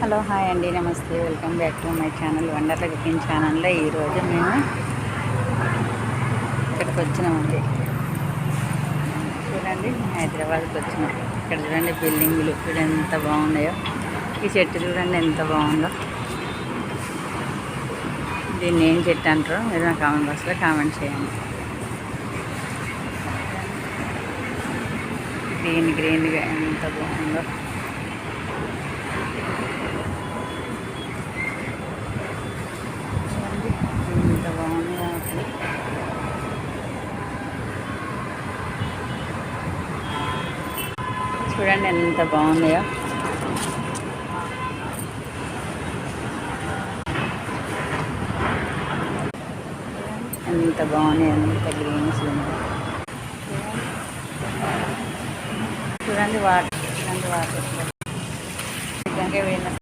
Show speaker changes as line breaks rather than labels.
Hello hi అండి, నమస్తే, welcome back to my channel Wonderla cooking ఛానల్లో. ఈరోజు మేము ఇక్కడికి వచ్చినామండి. చూడండి, హైదరాబాద్కి వచ్చినాం. ఇక్కడ చూడండి బిల్డింగులు చూడండి ఎంత బాగున్నాయో. ఈ చెట్టు చూడండి ఎంత బాగుందో. దీన్ని ఏం చెట్టు అంటారో మీరు నా కామెంట్ బాక్స్లో కామెంట్ చేయండి. గ్రీన్గా ఎంత బాగుందో. ఎంత బాగుందో అసలు. చూడండి ఎంత బాగుందో. ఎంత బాగున్నాయి, ఎంత గ్రీన్స్ ఉన్నాయి. చూడండి వాటర్, చూడండి వాటర్. నిజంగా